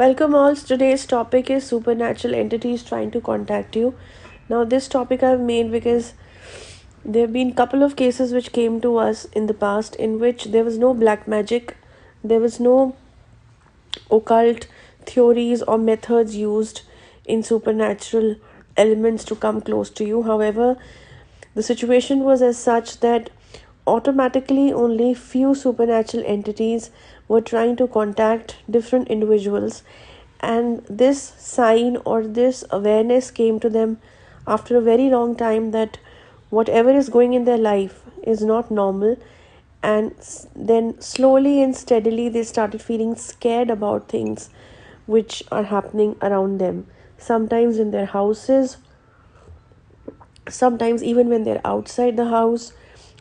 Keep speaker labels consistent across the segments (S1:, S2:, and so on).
S1: Welcome all. Today's topic is supernatural entities trying to contact you. Now, this topic I've made because there have been a couple of cases which came to us in the past in which there was no black magic, there was no occult theories or methods used in supernatural elements to come close to you. However, the situation was as such that automatically only few supernatural entities were trying to contact different individuals, and this sign or this awareness came to them after a very long time that whatever is going in their life is not normal. And then slowly and steadily they started feeling scared about things which are happening around them, sometimes in their houses, sometimes even when they're outside the house,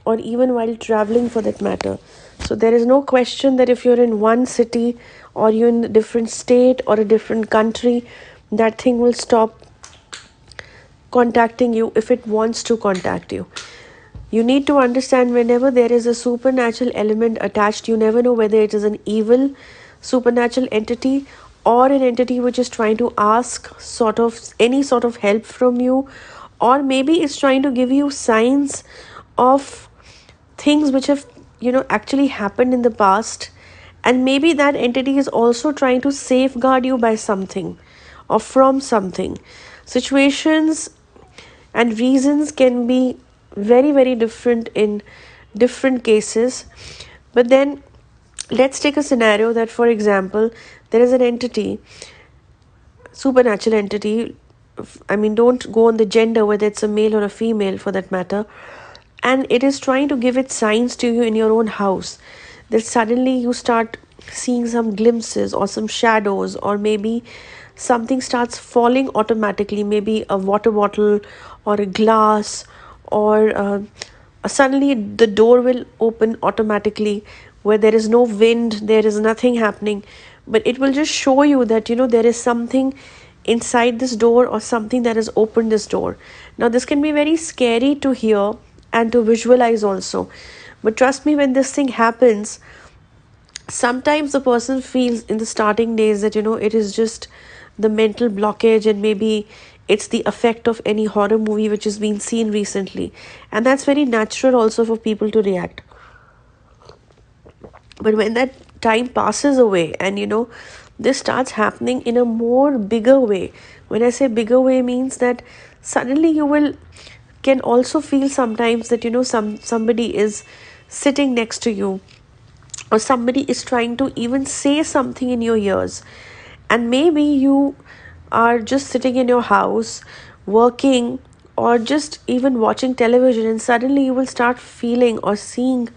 S1: or even while traveling for that matter. So there is no question that if you're in one city or you're in a different state or a different country, that thing will stop contacting you if it wants to contact you. You need to understand, whenever there is a supernatural element attached, you never know whether it is an evil supernatural entity or an entity which is trying to ask any sort of help from you, or maybe it's trying to give you signs of things which have actually happened in the past, and maybe that entity is also trying to safeguard you by something or from something. Situations and reasons can be very, very different in different cases. But then let's take a scenario that, for example, there is an entity, supernatural entity. I mean, don't go on the gender, whether it's a male or a female for that matter, and it is trying to give its signs to you in your own house, that suddenly you start seeing some glimpses or some shadows, or maybe something starts falling automatically, maybe a water bottle or a glass, or suddenly the door will open automatically where there is no wind, there is nothing happening, but it will just show you that there is something inside this door or something that has opened this door. Now this can be very scary to hear and to visualize also, but trust me, when this thing happens, sometimes the person feels in the starting days that it is just the mental blockage, and maybe it's the effect of any horror movie which has been seen recently, and that's very natural also for people to react. But when that time passes away and this starts happening in a more bigger way, when I say bigger way, means that suddenly you can also feel sometimes that somebody is sitting next to you, or somebody is trying to even say something in your ears. And maybe you are just sitting in your house working, or just even watching television, and suddenly you will start feeling or seeing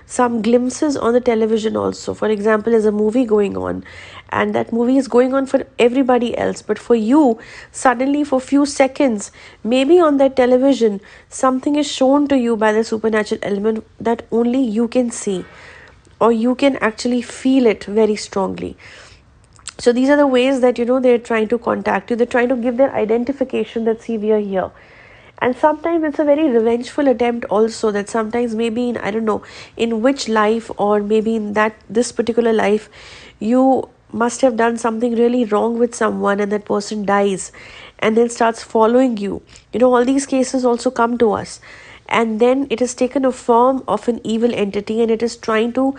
S1: some glimpses on the television also. For example, there's a movie going on, and that movie is going on for everybody else, but for you, suddenly for few seconds, maybe on that television, something is shown to you by the supernatural element that only you can see, or you can actually feel it very strongly. So these are the ways that they're trying to contact you. They're trying to give their identification that, see, we are here. And sometimes it's a very revengeful attempt also, that sometimes maybe in, I don't know in which life, or maybe in this particular life, you must have done something really wrong with someone, and that person dies and then starts following you. All these cases also come to us, and then it has taken a form of an evil entity, and it is trying to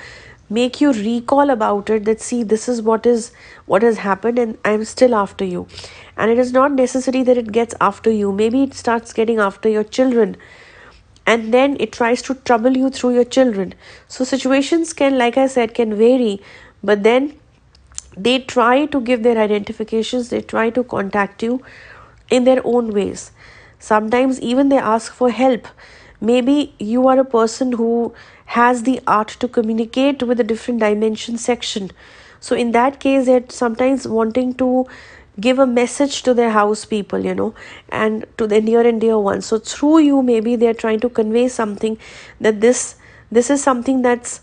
S1: make you recall about it, that, see, this is what has happened, and I'm still after you. And it is not necessary that it gets after you. Maybe it starts getting after your children, and then it tries to trouble you through your children. So situations can, like I said, can vary, but then they try to give their identifications, they try to contact you in their own ways. Sometimes even they ask for help. Maybe you are a person who has the art to communicate with a different dimension section. So in that case, they're sometimes wanting to give a message to their house people, and to their near and dear ones. So through you, maybe they're trying to convey something, that this is something that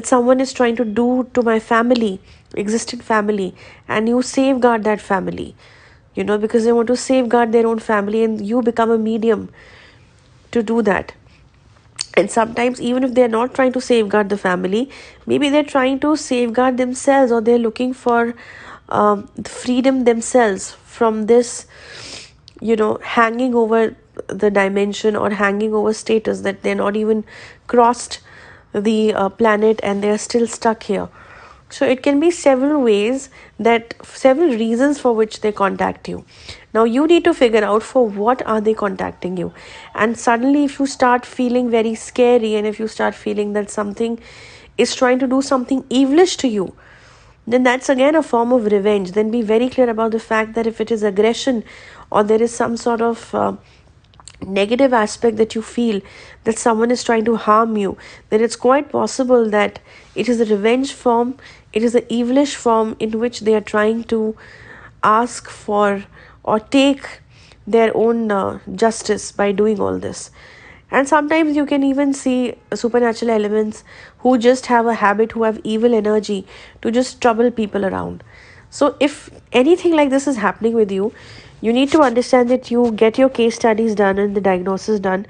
S1: someone is trying to do to my family, existing family, and you safeguard that family, because they want to safeguard their own family, and you become a medium to do that. And sometimes, even if they're not trying to safeguard the family, maybe they're trying to safeguard themselves, or they're looking for the freedom themselves from this, hanging over the dimension or hanging over status, that they're not even crossed the planet and they're still stuck here. So it can be several ways, several reasons for which they contact you. Now you need to figure out for what are they contacting you. And suddenly if you start feeling very scary, and if you start feeling that something is trying to do something evilish to you, then that's again a form of revenge. Then be very clear about the fact that if it is aggression, or there is some sort of negative aspect that you feel that someone is trying to harm you, then it's quite possible that it is a revenge form, it is an evilish form in which they are trying to ask for or take their own justice by doing all this. And sometimes you can even see supernatural elements who just have a habit, who have evil energy to just trouble people around. So if anything like this is happening with you, you need to understand that you get your case studies done and the diagnosis done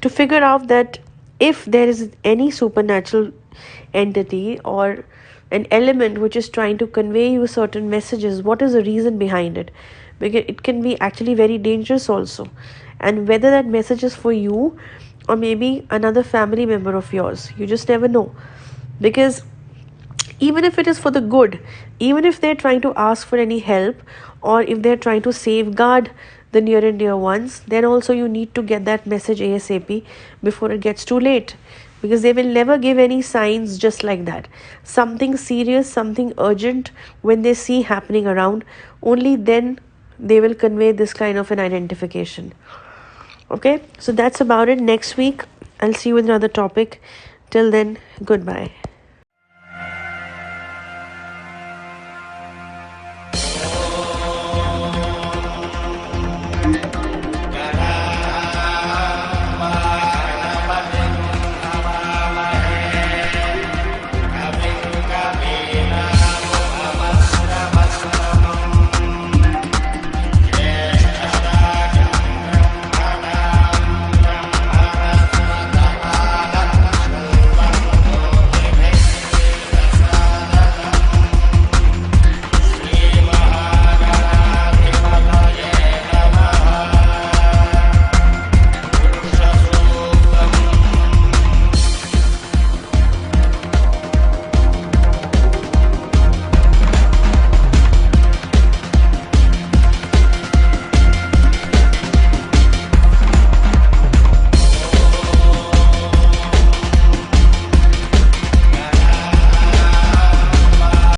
S1: to figure out that if there is any supernatural entity or an element which is trying to convey you certain messages, what is the reason behind it? Because it can be actually very dangerous also. And whether that message is for you or maybe another family member of yours, you just never know. Because even if it is for the good, even if they're trying to ask for any help, or if they're trying to safeguard the near and dear ones, then also you need to get that message ASAP before it gets too late. Because they will never give any signs just like that. Something serious, something urgent, when they see happening around, only then they will convey this kind of an identification. Okay, so that's about it. Next week I'll see you with another topic. Till then, goodbye.